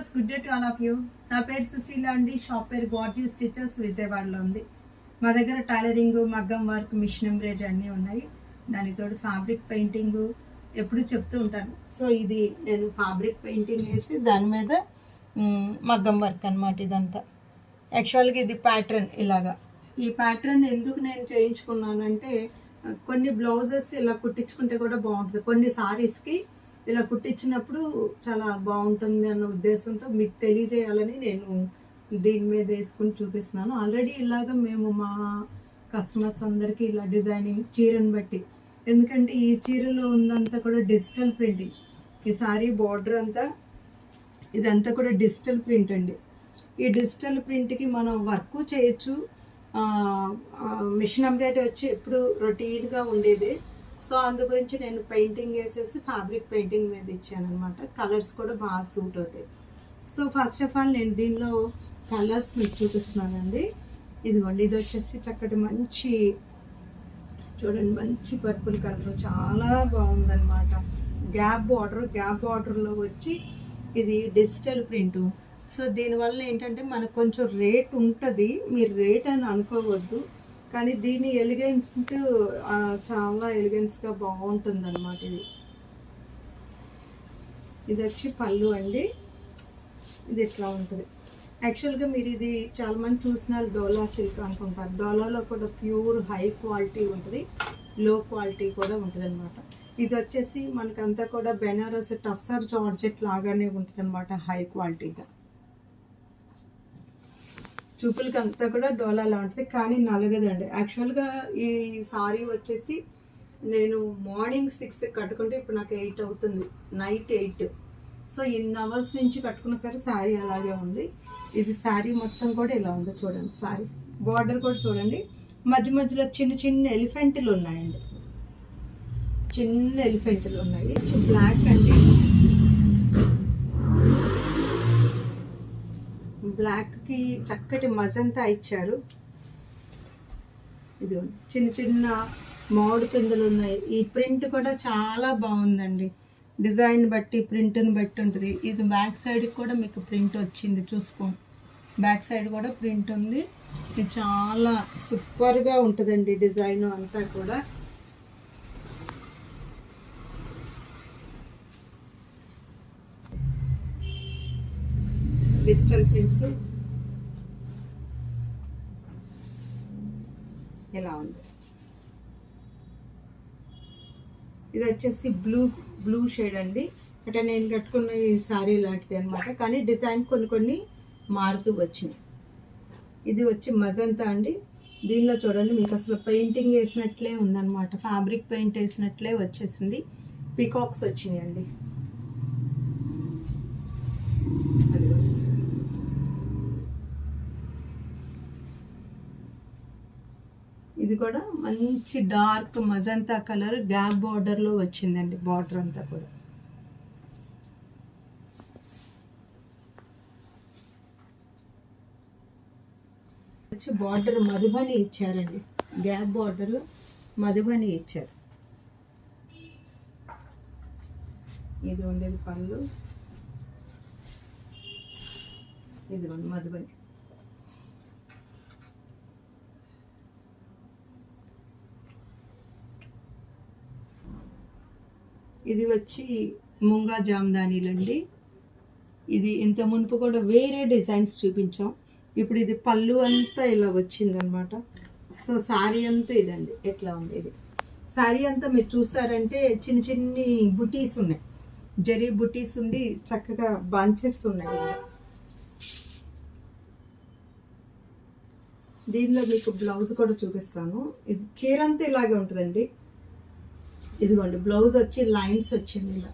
Viewers, good day to all of you. నా పేరు సుశీల అండి. షాప్ పేరు గార్జియస్ స్టిచెస్ విజయవాడలో ఉంది. మా దగ్గర టైలరింగ్, మగ్గం వర్క్, మిషన్ ఎంబ్రాయిడరీ అన్నీ ఉన్నాయి. దానితోటి ఫ్యాబ్రిక్ పెయింటింగ్ ఎప్పుడు చెప్తూ ఉంటాను. సో ఇది నేను ఫ్యాబ్రిక్ పెయింటింగ్ వేసి దాని మీద మగ్గం వర్క్ అనమాట. ఇదంతా యాక్చువల్గా ఇది ప్యాటర్న్. ఇలాగా ఈ ప్యాటర్న్ ఎందుకు నేను చేయించుకున్నానంటే, కొన్ని బ్లౌజెస్ ఇలా కుట్టించుకుంటే కూడా బాగుంటుంది. కొన్ని సారీస్కి ఇలా కుట్టించినప్పుడు చాలా బాగుంటుంది అన్న ఉద్దేశంతో మీకు తెలియజేయాలని నేను దీని మీద వేసుకుని చూపిస్తున్నాను. ఆల్రెడీ ఇలాగ మేము మా కస్టమర్స్ అందరికీ ఇలా డిజైనింగ్ చీరను బట్టి, ఎందుకంటే ఈ చీరలో ఉందంతా కూడా డిజిటల్ ప్రింటింగ్. ఈ సారీ బార్డర్ అంతా ఇదంతా కూడా డిజిటల్ ప్రింట్ అండి. ఈ డిజిటల్ ప్రింట్కి మనం వర్క్ చేయొచ్చు. మిషన్ ఎంబ్రాయిడరీ వచ్చి ఎప్పుడు రొటీన్గా ఉండేది. సో అందు గురించి నేను పెయింటింగ్ వేసేసి ఫ్యాబ్రిక్ పెయింటింగ్ మీద ఇచ్చాను అనమాట. కలర్స్ కూడా బాగా సూట్ అవుతాయి. సో ఫస్ట్ ఆఫ్ ఆల్ నేను దీనిలో కలర్స్ మీకు చూపిస్తున్నానండి. ఇదిగోండి, ఇది వచ్చేసి చక్కటి మంచి, చూడండి, మంచి పర్పుల్ కలర్, చాలా బాగుందన్నమాట. గ్యాప్ బార్డర్లో వచ్చి ఇది డిజిటల్ ప్రింటు. సో దీనివల్ల ఏంటంటే మనకు కొంచెం రేట్ ఉంటుంది. మీరు రేట్ అని అనుకోవద్దు, కానీ దీని ఎలిగెన్స్ చాలా ఎలిగెన్స్గా బాగుంటుంది అనమాట. ఇది వచ్చి పళ్ళు అండి. ఇది ఇట్లా ఉంటుంది. యాక్చువల్గా మీరు ఇది చాలామంది చూసిన డోలా సిల్క్ అనుకుంటారు. డోలాలో కూడా ప్యూర్ హై క్వాలిటీ ఉంటుంది, లో క్వాలిటీ కూడా ఉంటుంది అనమాట. ఇది వచ్చేసి మనకంతా కూడా బెనారస్ టస్సర్ జార్జెట్ లాగానే ఉంటుంది అనమాట, హై క్వాలిటీగా. చూపులకి అంతా కూడా డోలా లాంటిది, కానీ నలగదండి. యాక్చువల్గా ఈ సారీ వచ్చేసి నేను మార్నింగ్ 6 కట్టుకుంటే ఇప్పుడు నాకు 8 అవుతుంది, నైట్ 8. సో ఇన్ని అవర్స్ నుంచి కట్టుకున్న సరే శారీ అలాగే ఉంది. ఇది శారీ మొత్తం కూడా ఇలా ఉంది చూడండి. శారీ బార్డర్ కూడా చూడండి, మధ్య మధ్యలో చిన్న చిన్న ఎలిఫెంట్లు ఉన్నాయండి, చిన్న ఎలిఫెంట్లు ఉన్నాయి. బ్లాక్ అండి, బ్లాక్కి చక్కటి మజంతా ఇచ్చారు. ఇది చిన్న చిన్న మామిడి పిందెలు ఉన్నాయి. ఈ ప్రింట్ కూడా చాలా బాగుందండి. డిజైన్ బట్టి ప్రింట్ని బట్టి ఉంటుంది. ఇది బ్యాక్ సైడ్కి కూడా మీకు ప్రింట్ వచ్చింది, చూసుకోండి. బ్యాక్ సైడ్ కూడా ప్రింట్ ఉంది. ఇది చాలా సూపర్గా ఉంటుందండి డిజైన్ అంతా కూడా. డిజిటల్ ప్రింట్స్ ఎలా ఉంది. ఇది వచ్చేసి బ్లూ షేడ్ అండి. అంటే నేను కట్టుకున్న ఈ శారీ లాంటిది అనమాట, కానీ డిజైన్ కొన్ని మారుతూ వచ్చినాయి. ఇది వచ్చి మజంతా అండి. దీనిలో చూడండి, మీకు అసలు పెయింటింగ్ వేసినట్లే ఉందన్నమాట, ఫ్యాబ్రిక్ పెయింట్ వేసినట్లే వచ్చేసింది. పీకాక్స్ వచ్చినాయి అండి. ఇది కూడా మంచి డార్క్ మజంతా కలర్, గ్యాప్ బార్డర్లో వచ్చిందండి. బార్డర్ అంతా కూడా వచ్చి బార్డర్ మధుబని ఇచ్చారండి. గ్యాప్ బార్డర్ మధుబని ఇచ్చారు. ఇది ఉండేది పళ్ళు, ఇది మధుబని. ఇది వచ్చి ముంగా జామ్దానీలండి. ఇది ఇంత మునుపు కూడా వేరే డిజైన్స్ చూపించాం. ఇప్పుడు ఇది పళ్ళు అంతా ఇలా వచ్చిందనమాట. సో శారీ అంతా ఇదండి ఎట్లా ఉంది. ఇది శారీ అంతా మీరు చూసారంటే చిన్న చిన్ని బుటీస్ ఉన్నాయి, జరీ బుటీస్ ఉండి చక్కగా బంచెస్ ఉన్నాయి. దీనిలో మీకు బ్లౌజ్ కూడా చూపిస్తాను. ఇది చీర అంతా ఇలాగే ఉంటుందండి. ఇదిగోండి, బ్లౌజ్ వచ్చి లైన్స్ వచ్చింది ఇలా.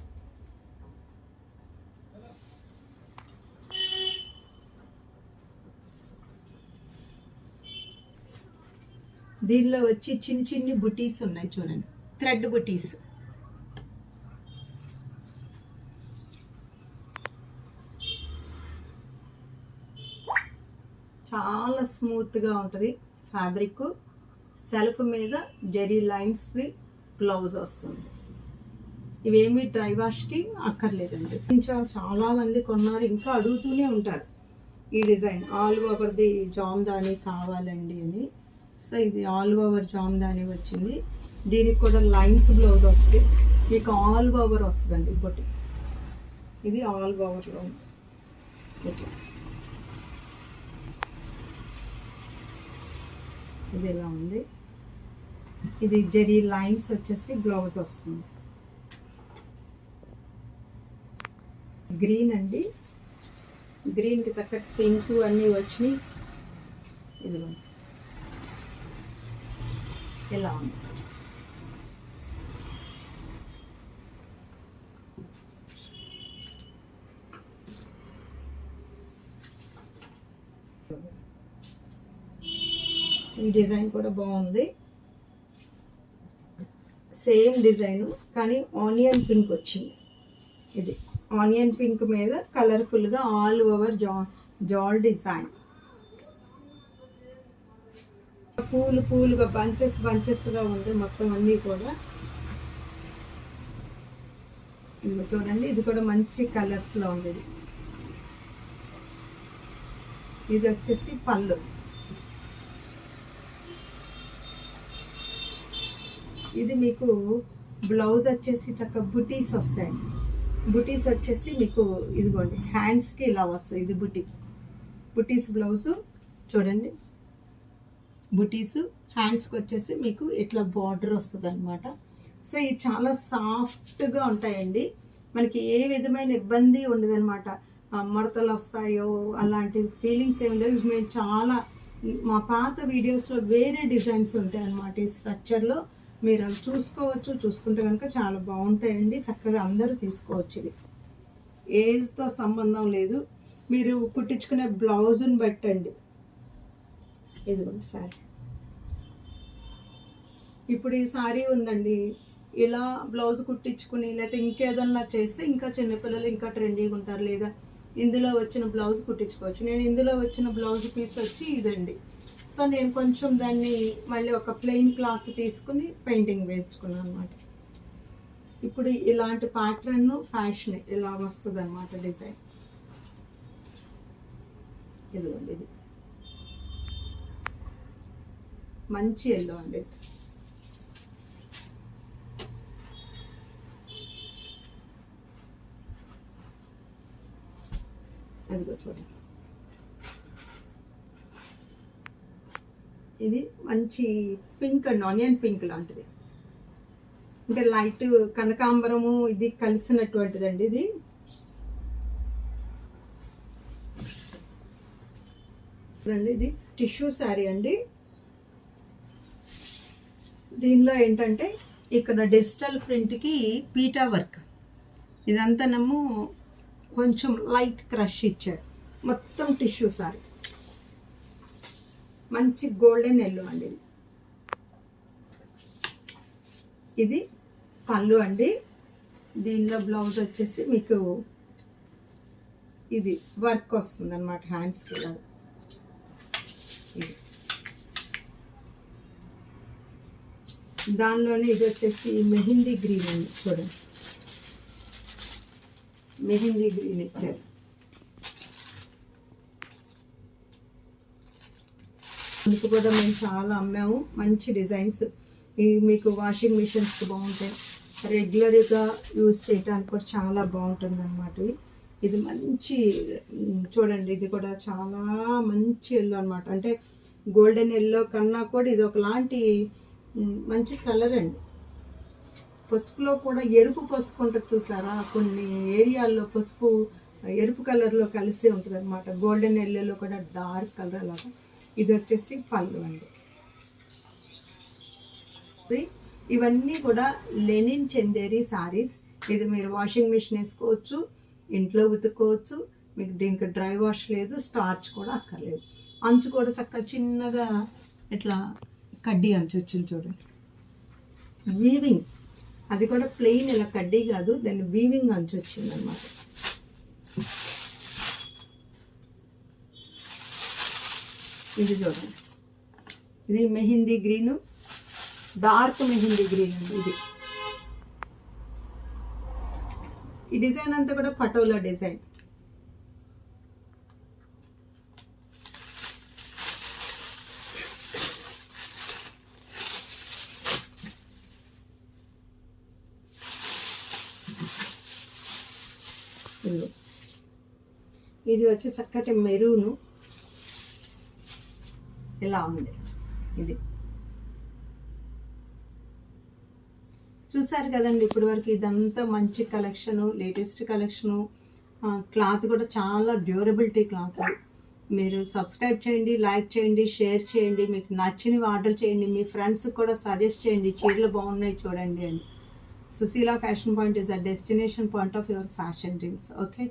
దీనిలో వచ్చి చిన్న చిన్ని బుటీస్ ఉన్నాయి చూడండి, థ్రెడ్ బుటీస్. చాలా స్మూత్గా ఉంటుంది ఫ్యాబ్రిక్. సెల్ఫ్ మీద జరీ లైన్స్ది బ్లౌజ్ వస్తుంది. ఇవేమి డ్రై వాష్కి అక్కర్లేదండి. చాలా మంది కొన్నారు, ఇంకా అడుగుతూనే ఉంటారు ఈ డిజైన్ ఆల్ ఓవర్ది జామ్దాని కావాలండి అని. సో ఇది ఆల్ ఓవర్ జామ్దాని వచ్చింది. దీనికి కూడా లైన్స్ బ్లౌజ్ వస్తుంది, మీకు ఆల్ ఓవర్ వస్తుందండి బొటి. ఇది ఆల్ ఓవర్లో బొటి. ఇది ఇలా ఉంది. ఇది జరీ లైన్స్ వచ్చేసి బ్లౌజ్ వస్తుంది. గ్రీన్ అండి, గ్రీన్కి చక్కటి పింక్ అన్నీ వచ్చినాయి. ఇదిగో ఇలా ఉంది. ఈ డిజైన్ కూడా బాగుంది, సేమ్ డిజైను కానీ ఆనియన్ పింక్ వచ్చింది. ఇది ఆనియన్ పింక్ మీద కలర్ఫుల్గా ఆల్ ఓవర్ జాల్ డిజైన్, పూలుగా బంచెస్గా ఉంది మొత్తం అన్నీ కూడా. ఇది చూడండి, ఇది కూడా మంచి కలర్స్లో ఉంది. ఇది వచ్చేసి పళ్ళు. ఇది మీకు బ్లౌజ్ వచ్చేసి చక్కగా బుటీస్ వస్తాయి. బుటీస్ వచ్చేసి మీకు ఇదిగోండి హ్యాండ్స్కి ఇలా వస్తాయి. ఇది బుటీస్ బ్లౌజు చూడండి. బుటీస్ హ్యాండ్స్కి వచ్చేసి మీకు ఇట్లా బార్డర్ వస్తుంది అనమాట. సో ఇది చాలా సాఫ్ట్గా ఉంటాయండి, మనకి ఏ విధమైన ఇబ్బంది ఉండదన్నమాట. మడతలు వస్తాయో అలాంటి ఫీలింగ్స్ ఏమి లేవు. మేము చాలా మా పాత వీడియోస్లో వేరే డిజైన్స్ ఉంటాయి అన్నమాట. ఈ స్ట్రక్చర్లో మీరు అవి చూసుకోవచ్చు, చూసుకుంటే కనుక చాలా బాగుంటాయండి. చక్కగా అందరూ తీసుకోవచ్చు. ఇది ఏజ్తో సంబంధం లేదు, మీరు కుట్టించుకునే బ్లౌజ్ని బట్టండి. ఇదిగోండి సారీ. ఇప్పుడు ఈ సారీ ఉందండి, ఇలా బ్లౌజ్ కుట్టించుకుని లేకపోతే ఇంకేదన్నా చేస్తే ఇంకా చిన్నపిల్లలు ఇంకా ట్రెండీగా ఉంటారు. లేదా ఇందులో వచ్చిన బ్లౌజ్ కుట్టించుకోవచ్చు. నేను ఇందులో వచ్చిన బ్లౌజ్ పీస్ వచ్చి ఇదండి. సో నేను కొంచెం దాన్ని మళ్ళీ ఒక ప్లెయిన్ క్లాత్ తీసుకుని పెయింటింగ్ వేసుకున్నాను అనమాట. ఇప్పుడు ఇలాంటి ప్యాటర్న్ ఫ్యాషన్ ఇలా వస్తుంది అనమాట డిజైన్. ఇదిగోండి, ఇది మంచి ఎల్లో అండి. అదిగో చూడండి, ఇది మంచి పింక్ అండి, ఆనియన్ పింక్ లాంటిది. అంటే లైట్ కనకాంబరము ఇది కలిసినటువంటిదండి. ఇది చూడండి, ఇది టిష్యూ శారీ అండి. దీనిలో ఏంటంటే ఇక్కడ డిజిటల్ ప్రింట్కి పీటా వర్క్, ఇదంతానేమో కొంచెం లైట్ క్రష్ ఇచ్చారు. మొత్తం టిష్యూ శారీ, మంచి గోల్డెన్ ఎల్లో అండి. ఇది పళ్ళు అండి. దీనిలో బ్లౌజ్ వచ్చేసి మీకు ఇది వర్క్ వస్తుంది అన్నమాట హ్యాండ్స్కి. ఇది దానిలోనే ఇది వచ్చేసి మెహందీ గ్రీన్ అండి. చూడండి, మెహందీ గ్రీన్ ఇచ్చారు. అందుకు కూడా మేము చాలా అమ్మాము, మంచి డిజైన్స్. ఇవి మీకు వాషింగ్ మిషన్స్కి బాగుంటాయి, రెగ్యులర్గా యూజ్ చేయడానికి కూడా చాలా బాగుంటుంది అన్నమాట. ఇది మంచి చూడండి, ఇది కూడా చాలా మంచి ఎల్లో అనమాట. అంటే గోల్డెన్ ఎల్లో కన్నా కూడా ఇది ఒకలాంటి మంచి కలర్ అండి. పసుపులో కూడా ఎరుపు పసుపు ఉంటుంది చూసారా, కొన్ని ఏరియాల్లో పసుపు ఎరుపు కలర్లో కలిసి ఉంటుంది అనమాట. గోల్డెన్ ఎల్లోలో కూడా డార్క్ కలర్ అలాగా. ఇది వచ్చేసి పళ్ళు అండి. ఇవన్నీ కూడా లెనిన్ చందేరి సారీస్. ఇది మీరు వాషింగ్ మిషన్ వేసుకోవచ్చు, ఇంట్లో ఉతుక్కోవచ్చు. మీకు దీనికి డ్రై వాష్ లేదు, స్టార్చ్ కూడా అక్కర్లేదు. అంచు కూడా చక్కగా చిన్నగా ఇట్లా కడ్డీ అంచు వచ్చింది చూడండి. వీవింగ్, అది కూడా ప్లెయిన్ ఇలా కడ్డీ కాదు, దాన్ని వీవింగ్ అంచు వచ్చింది అనమాట. ఇది చూడండి, ఇది mehndi green, dark mehndi green అండి. ఇది ఈ డిజైన్ అంతా కూడా పటోలా డిజైన్. ఇది వచ్చి చక్కటి మెరూను ఇలా ఉంది. ఇది చూసారు కదండి ఇప్పటి వరకు. ఇదంతా మంచి కలెక్షను, లేటెస్ట్ కలెక్షను. క్లాత్ కూడా చాలా డ్యూరబిలిటీ క్లాత్. మీరు సబ్స్క్రైబ్ చేయండి, లైక్ చేయండి, షేర్ చేయండి, మీకు నచ్చినవి ఆర్డర్ చేయండి, మీ ఫ్రెండ్స్కి కూడా సజెస్ట్ చేయండి, చీరలు బాగున్నాయి చూడండి అని. Sushila fashion point is the destination point of your fashion dreams. Okay.